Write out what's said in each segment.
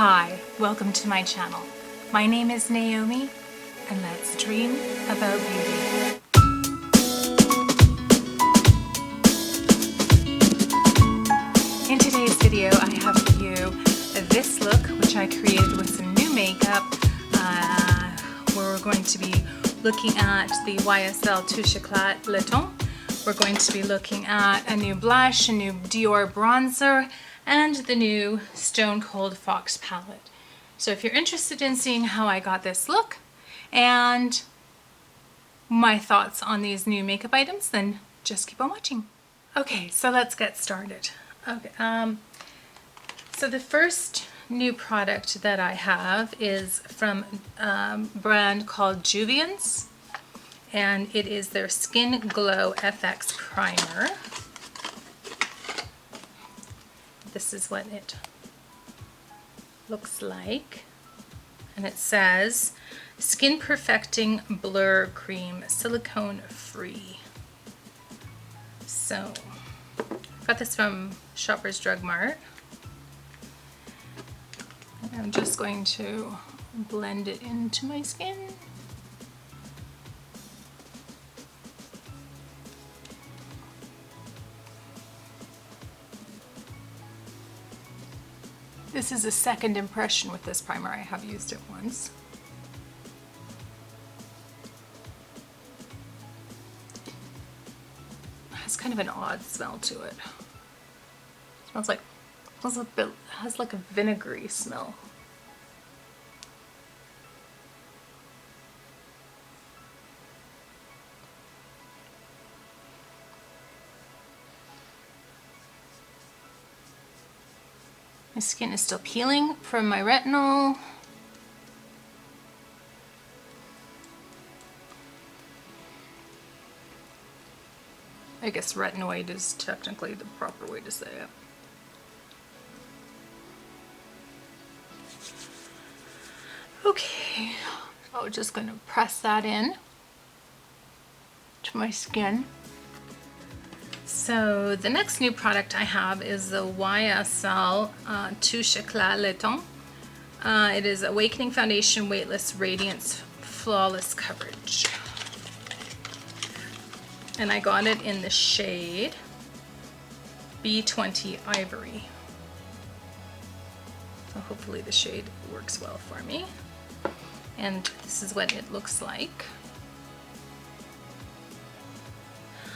Hi, welcome to my channel. My name is Naomi, and let's dream about beauty. In today's video, I have for you this look, which I created with some new makeup, where we're going to be looking at the YSL Touche Eclat Le Teint. We're going to be looking at a new blush, a new Dior bronzer, and the new Stone Cold Fox palette. So if you're interested in seeing how I got this look and my thoughts on these new makeup items, then just keep on watching. Okay, so let's get started. Okay, so the first new product that I have is from a brand called Juviance, and it is their Skin Glow FX Primer. This is what it looks like, and it says Skin Perfecting Blur Cream, silicone free. So I got this from Shoppers Drug Mart, and I'm just going to blend it into my skin. This is a second impression with this primer. I have used it once. It has kind of an odd smell to it. Smells a bit, has like a vinegary smell. My skin is still peeling from my retinol. I guess retinoid is technically the proper way to say it. Okay, so I'm just going to press that in to my skin. So the next new product I have is the YSL Touche Eclat Le Teint. It is Awakening Foundation Weightless Radiance Flawless Coverage. And I got it in the shade B20 Ivory. So hopefully the shade works well for me. And this is what it looks like.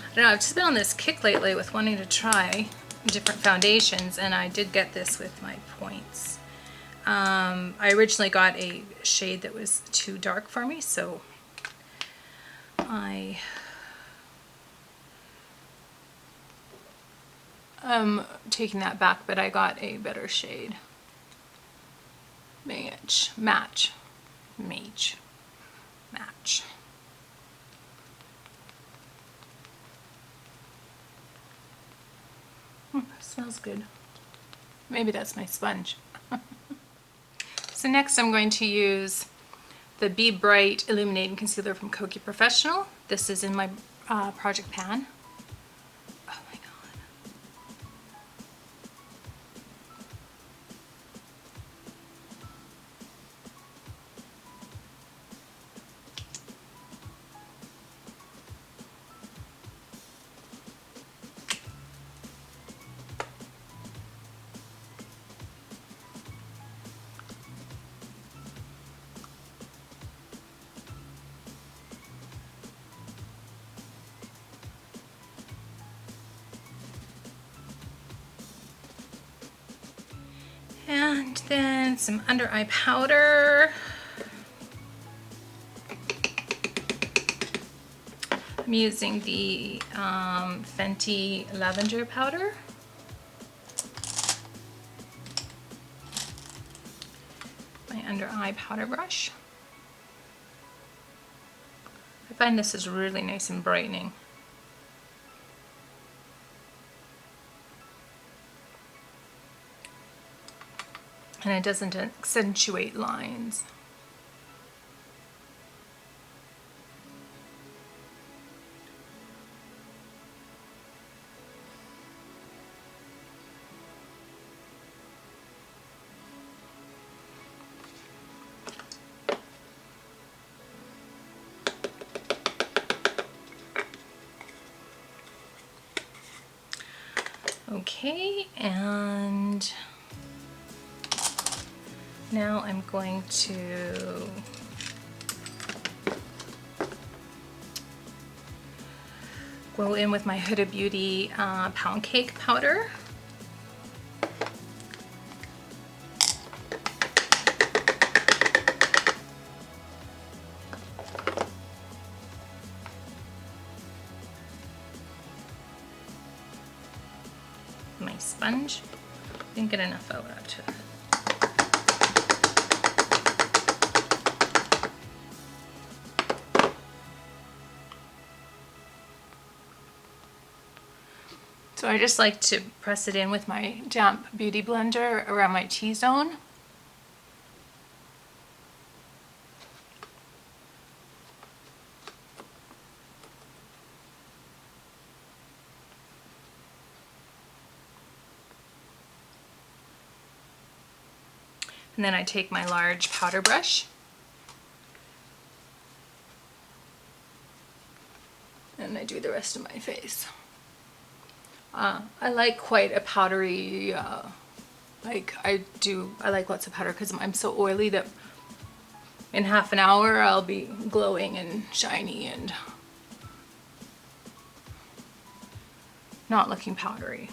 I don't know, I've just been on this kick lately with wanting to try different foundations, and I did get this with my points. I originally got a shade that was too dark for me, so I am taking that back, but I got a better shade. Match. Smells good. Maybe that's my sponge. So next I'm going to use the Be Bright Illuminating Concealer from Kokie Professional. This is in my project pan. Oh my god. And then some under eye powder. I'm using the Fenty Lavender powder. My under eye powder brush. I find this is really nice and brightening. And it doesn't accentuate lines. Okay, and now I'm going to go in with my Huda Beauty pound cake powder. My sponge. Didn't get enough out of it. So I just like to press it in with my damp beauty blender around my T-zone. And then I take my large powder brush and I do the rest of my face. I like quite a powdery, I like lots of powder because I'm so oily that in half an hour I'll be glowing and shiny and not looking powdery.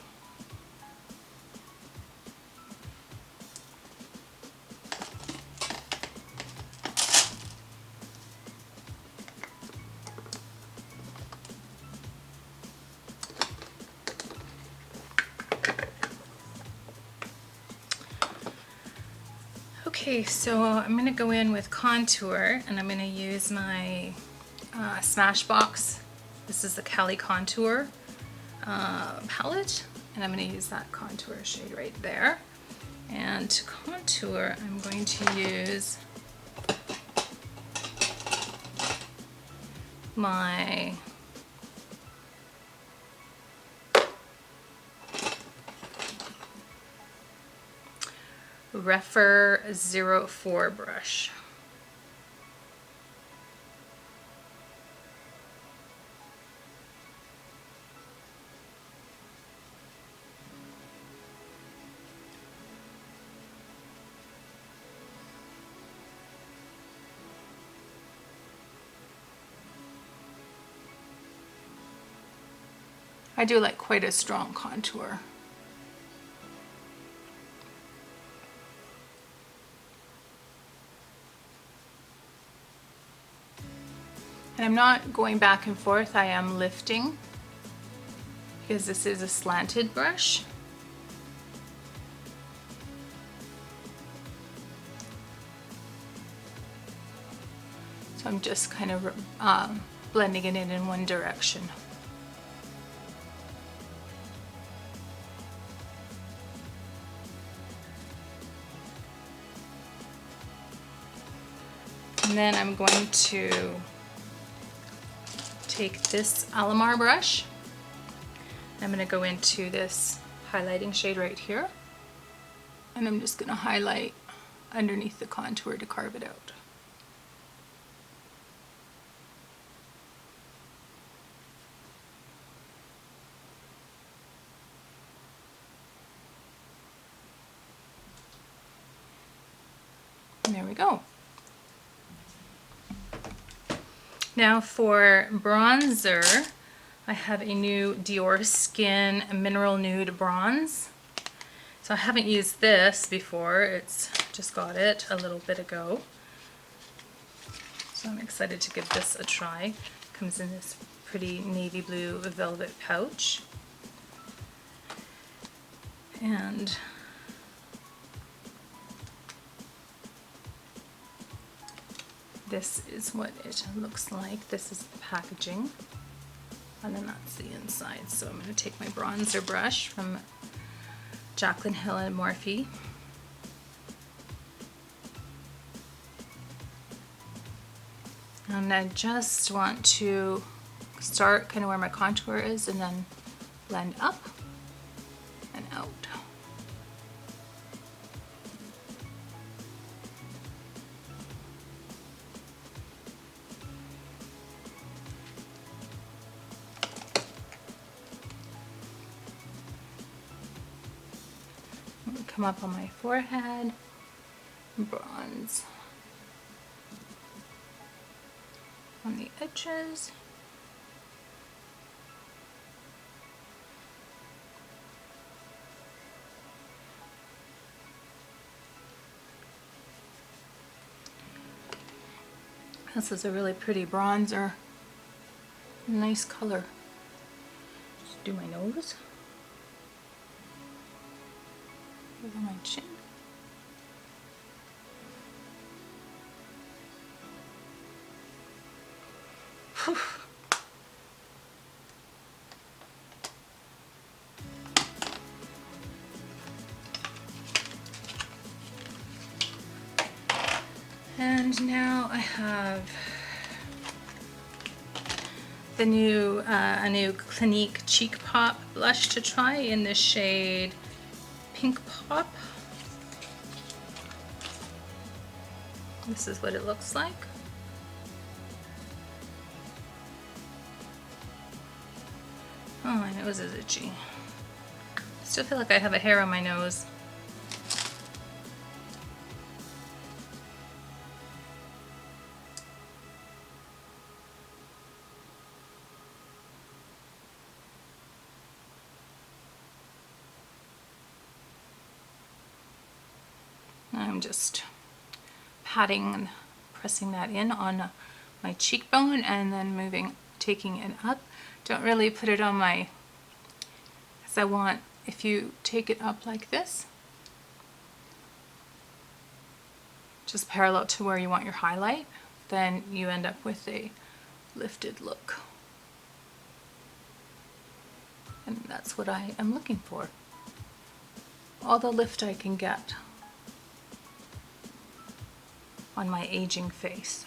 Okay, so I'm going to go in with contour, and I'm going to use my Smashbox. This is the Cali Contour palette, and I'm going to use that contour shade right there. And to contour, I'm going to use my Refer 04 brush. I do like quite a strong contour. And I'm not going back and forth, I am lifting because this is a slanted brush. So I'm just kind of blending it in one direction. And then I'm going to take this Alamar brush. I'm going to go into this highlighting shade right here. And I'm just going to highlight underneath the contour to carve it out. And there we go. Now for bronzer, I have a new Dior Skin Mineral Nude Bronze. So I haven't used this before, it's just got it a little bit ago. So I'm excited to give this a try. It comes in this pretty navy blue velvet pouch. And this is what it looks like. This is the packaging, and then that's the inside. So I'm going to take my bronzer brush from Jaclyn Hill and Morphe. And I just want to start kind of where my contour is and then blend up and out. come up on my forehead, bronze on the edges. This is a really pretty bronzer. Nice color. Just do my nose. Over my chin. Whew. And now I have the new a new Clinique Cheek Pop blush to try in the shade Pink Pop. This is what it looks like. Oh, my nose is itchy. Still feel like I have a hair on my nose. I'm just patting and pressing that in on my cheekbone and then taking it up. Don't really put it on my, because I want, if you take it up like this, just parallel to where you want your highlight, then you end up with a lifted look. And that's what I am looking for. All the lift I can get on my aging face.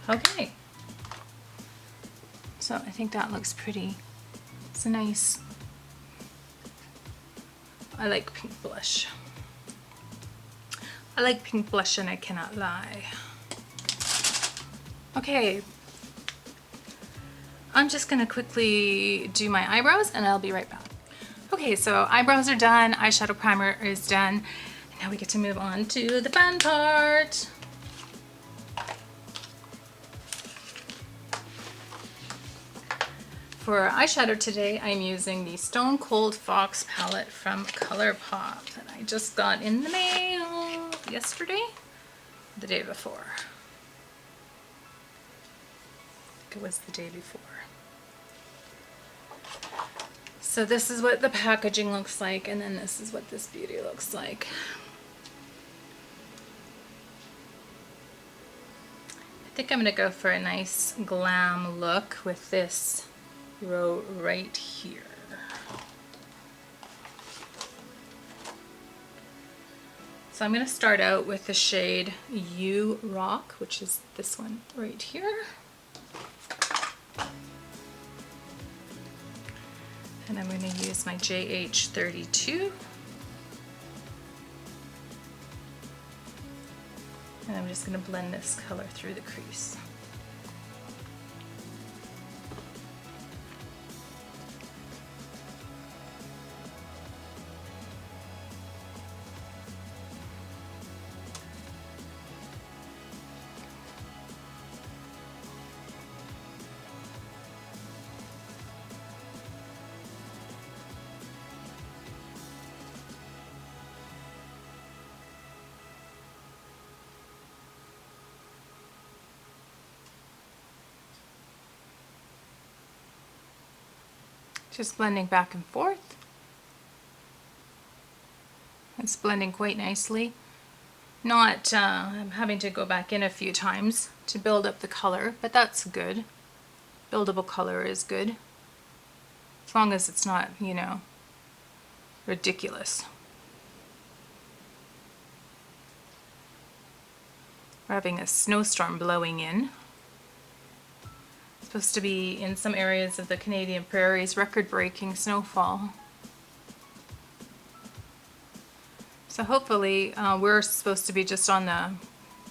Okay, so I think that looks pretty. It's a nice, I like pink blush. I like pink blush and I cannot lie. Okay, I'm just gonna quickly do my eyebrows and I'll be right back. Okay, so eyebrows are done, eyeshadow primer is done, and now we get to move on to the fun part. For eyeshadow today, I'm using the Stone Cold Fox palette from Colourpop that I just got in the mail yesterday, the day before. I think it was the day before. So this is what the packaging looks like, and then this is what this beauty looks like. I think I'm gonna go for a nice glam look with this row right here. So I'm going to start out with the shade You Rock, which is this one right here. And I'm going to use my JH32. And I'm just going to blend this color through the crease. Just blending back and forth. It's blending quite nicely. Not I'm having to go back in a few times to build up the color, but that's good. Buildable color is good. As long as it's not, you know, ridiculous. We're having a snowstorm blowing in. Supposed to be in some areas of the Canadian prairies, record-breaking snowfall. So hopefully we're supposed to be just on the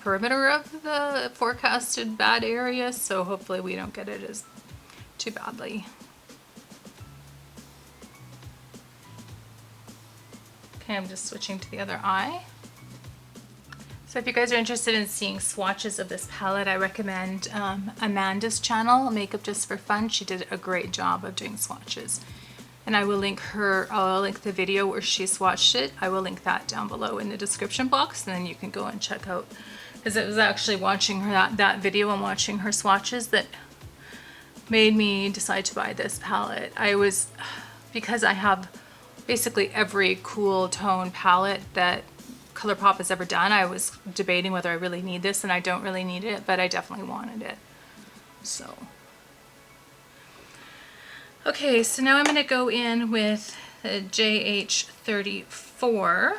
perimeter of the forecasted bad area, so hopefully we don't get it as too badly. Okay, I'm just switching to the other eye. So if you guys are interested in seeing swatches of this palette, I recommend Amanda's channel, Makeup Just for Fun. She did a great job of doing swatches. And I will link I'll link the video where she swatched it. I will link that down below in the description box, and then you can go and check out, because it was actually watching her that video and watching her swatches that made me decide to buy this palette. Because I have basically every cool tone palette that Colourpop has ever done, I was debating whether I really need this, and I don't really need it, but I definitely wanted it. So, okay, so now I'm going to go in with the JH34.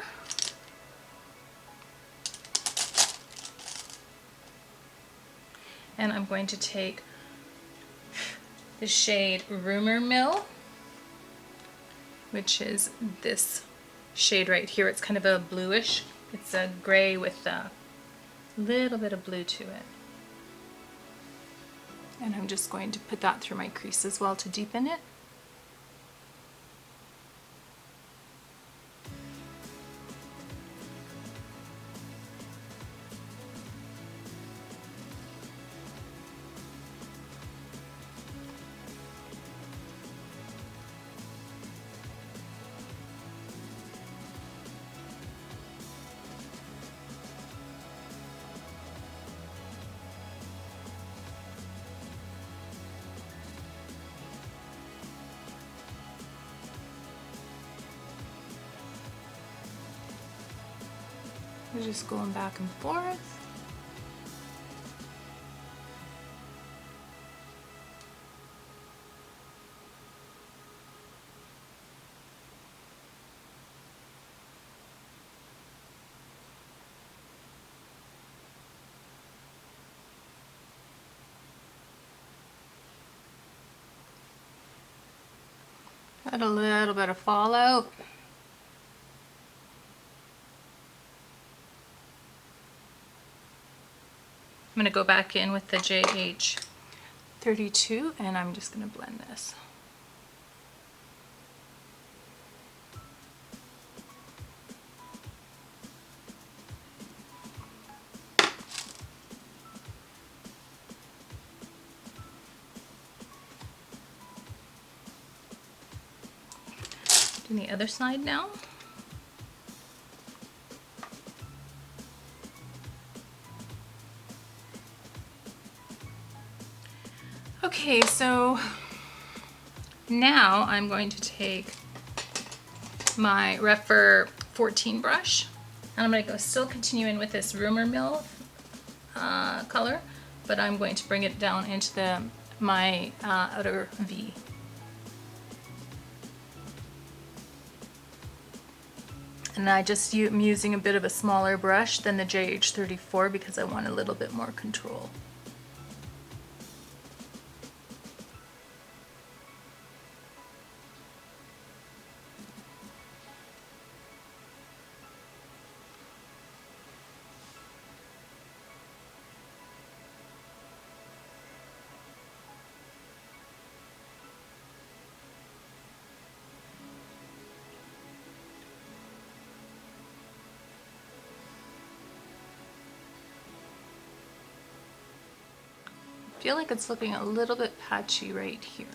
And I'm going to take the shade Rumor Mill, which is this shade right here. It's kind of a bluish. It's a gray with a little bit of blue to it. And I'm just going to put that through my crease as well to deepen it. We're just going back and forth. Got a little bit of fallout. I'm going to go back in with the JH32 and I'm just going to blend this. Doing the other side now. Okay, so now I'm going to take my Refer 14 brush, and I'm going to go still continue in with this Rumor Mill color, but I'm going to bring it down into my outer V. And I'm using a bit of a smaller brush than the JH34 because I want a little bit more control. I feel like it's looking a little bit patchy right here.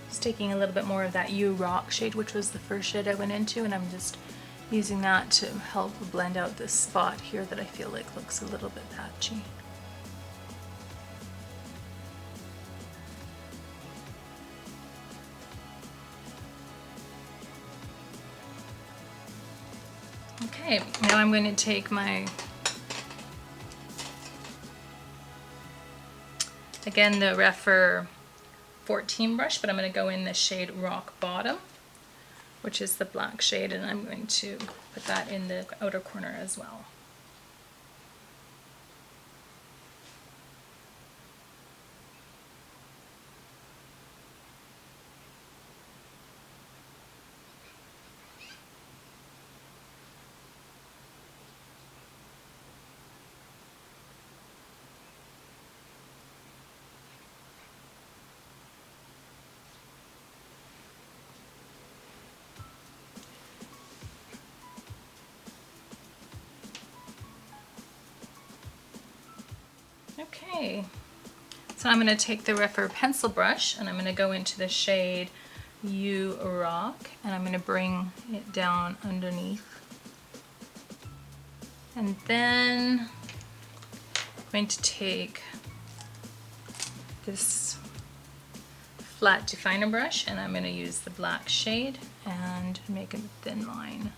Just taking a little bit more of that U Rock shade, which was the first shade I went into, and I'm just using that to help blend out this spot here that I feel like looks a little bit patchy. Okay, now I'm going to take my, again, the Refer 14 brush, but I'm going to go in the shade Rock Bottom. which is the black shade, and I'm going to put that in the outer corner as well. Okay, so I'm going to take the Refer pencil brush and I'm going to go into the shade You Rock, and I'm going to bring it down underneath. And then I'm going to take this flat definer brush and I'm going to use the black shade and make a thin line.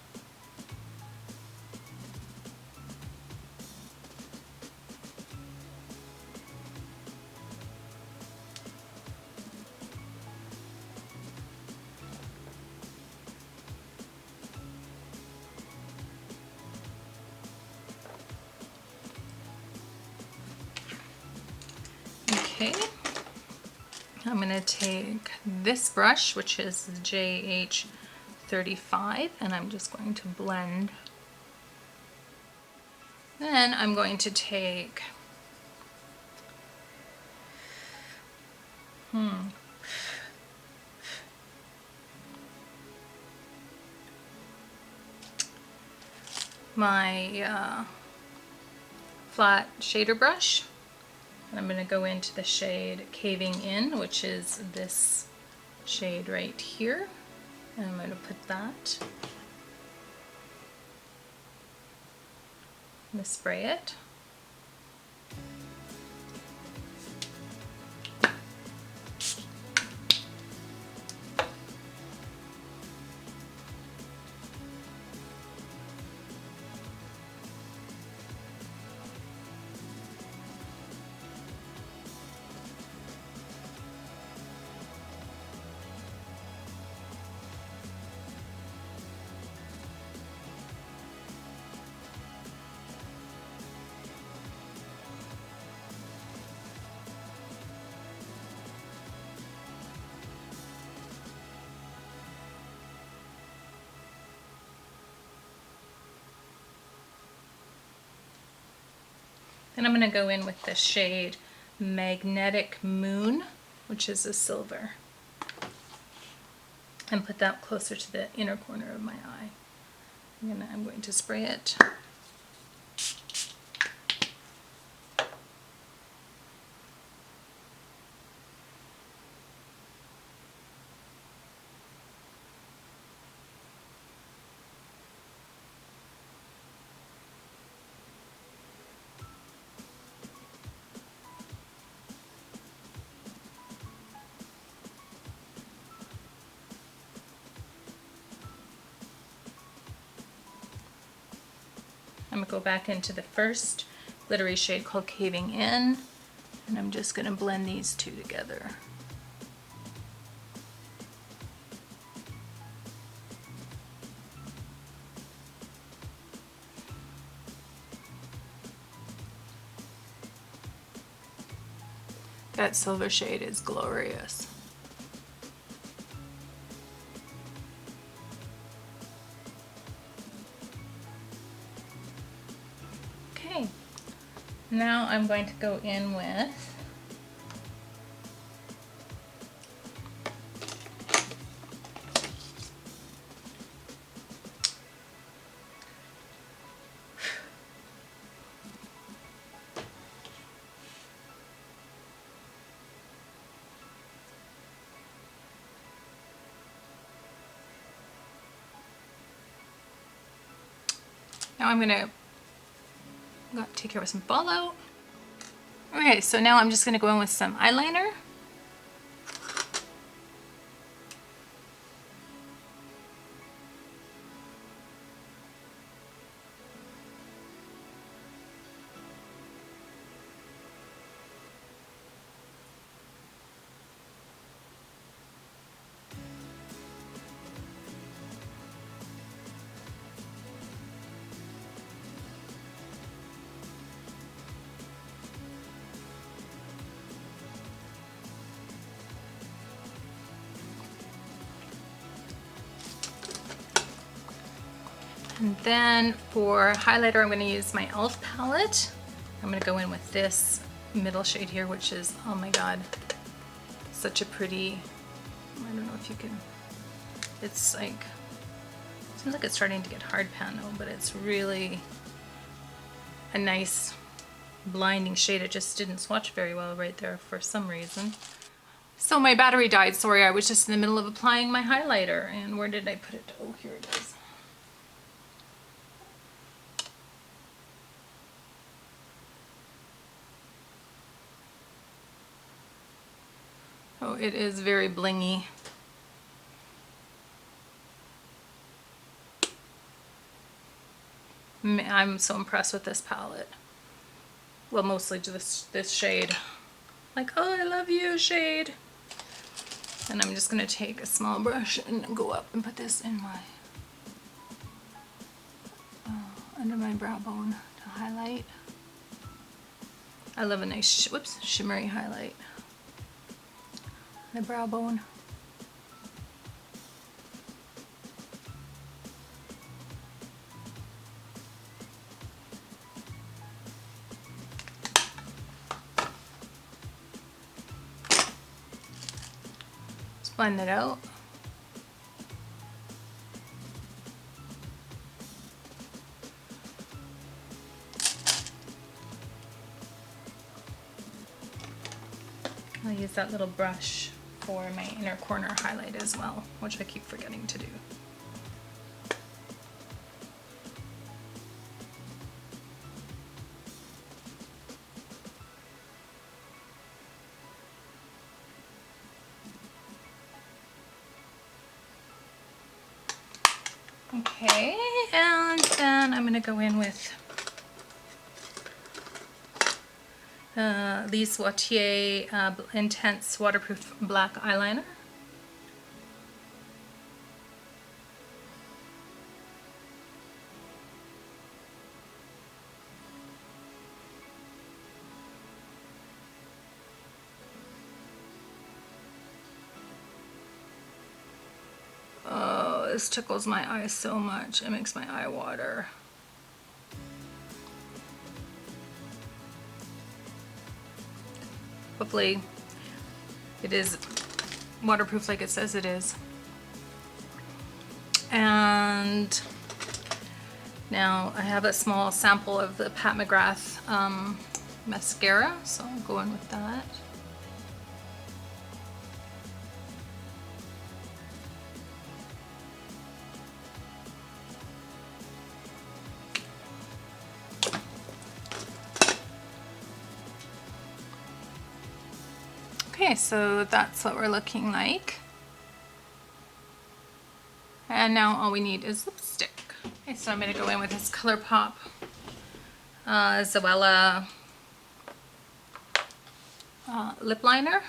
Okay, I'm going to take this brush, which is the JH35, and I'm just going to blend. Then I'm going to take my flat shader brush, and I'm going to go into the shade Caving In, which is this shade right here, and I'm going to put that. I'm going to spray it. Then I'm going to go in with the shade Magnetic Moon, which is a silver, and put that closer to the inner corner of my eye. I'm going to spray it. I'm going to go back into the first glittery shade called Caving In, and I'm just going to blend these two together. That silver shade is glorious. Okay, now I'm going to go in with now I'm going to take care of some fallout. Okay, so now I'm just going to go in with some eyeliner. And then for highlighter, I'm going to use my e.l.f. palette. I'm going to go in with this middle shade here, which is, oh my god, such a pretty, I don't know if you can, it's like, seems like it's starting to get hard pano, but it's really a nice blinding shade. It just didn't swatch very well right there for some reason. So my battery died, sorry, I was just in the middle of applying my highlighter. And where did I put it? Oh, here it is. Oh, it is very blingy. I'm so impressed with this palette. Well, mostly just this shade. Like, oh, I love you, shade. And I'm just going to take a small brush and go up and put this in my, under my brow bone to highlight. I love a nice, shimmery highlight. The brow bone. Just blend it out. I'll use that little brush for my inner corner highlight as well, which I keep forgetting to do. Okay, and then I'm going to go in with Lise Wattier Intense Waterproof Black Eyeliner. Oh, this tickles my eyes so much. It makes my eye water. Hopefully it is waterproof like it says it is. And now I have a small sample of the Pat McGrath mascara, so I'll go in with that. Okay, so that's what we're looking like. And now all we need is lipstick. Okay, so I'm going to go in with this Colourpop Zoella lip liner.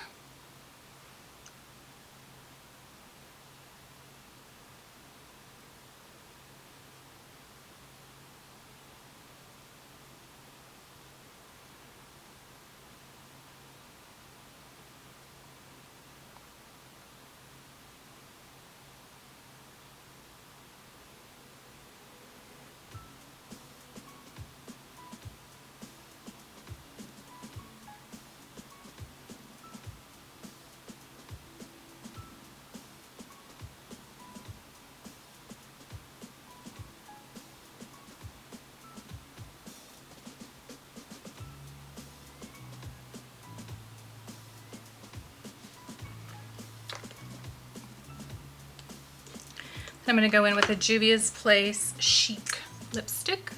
I'm going to go in with a Juvia's Place Chic lipstick.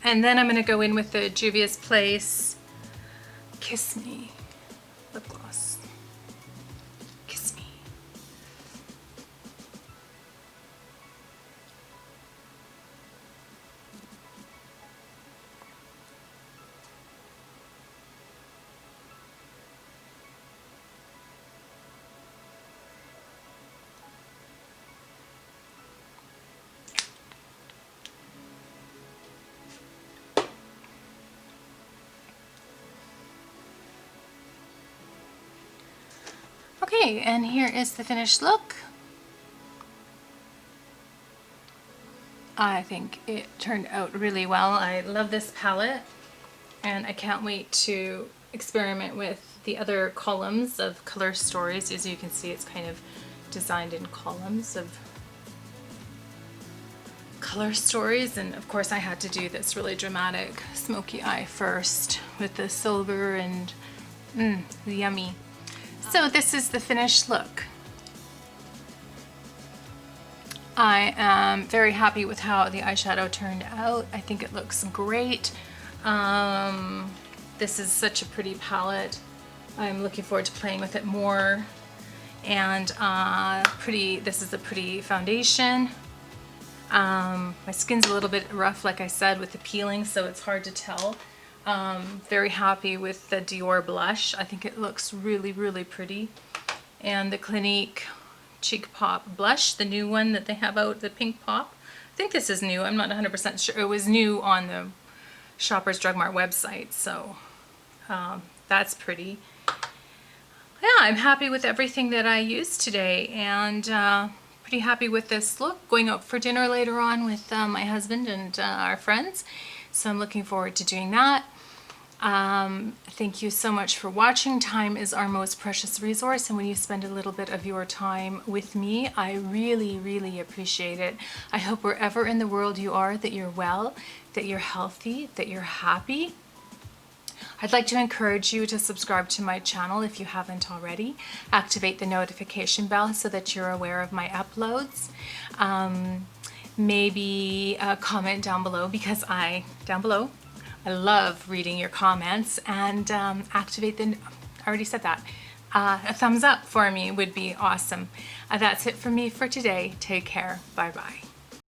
And then I'm going to go in with the Juvia's Place Kiss Me lip gloss. Kiss me. Okay, and here is the finished look. I think it turned out really well. I love this palette, and I can't wait to experiment with the other columns of color stories. As you can see, it's kind of designed in columns of color stories, and of course I had to do this really dramatic smoky eye first with the silver and yummy. So this is the finished look. I am very happy with how the eyeshadow turned out. I think it looks great. This is such a pretty palette. I'm looking forward to playing with it more. And this is a pretty foundation. My skin's a little bit rough, like I said, with the peeling, so it's hard to tell. Very happy with the Dior blush. I think it looks really, really pretty. And the Clinique Cheek Pop blush, the new one that they have out, the pink pop. I think this is new. I'm not 100% sure. It was new on the Shoppers Drug Mart website, so that's pretty. Yeah, I'm happy with everything that I used today, and pretty happy with this look. Going out for dinner later on with my husband and our friends, so I'm looking forward to doing that. Thank you so much for watching. Time is our most precious resource, and when you spend a little bit of your time with me, I really, really appreciate it. I hope wherever in the world you are that you're well, that you're healthy, that you're happy. I'd like to encourage you to subscribe to my channel if you haven't already. Activate the notification bell so that you're aware of my uploads. Maybe comment down below, because I love reading your comments, and activate the, I already said that, a thumbs up for me would be awesome. That's it for me for today. Take care. Bye bye.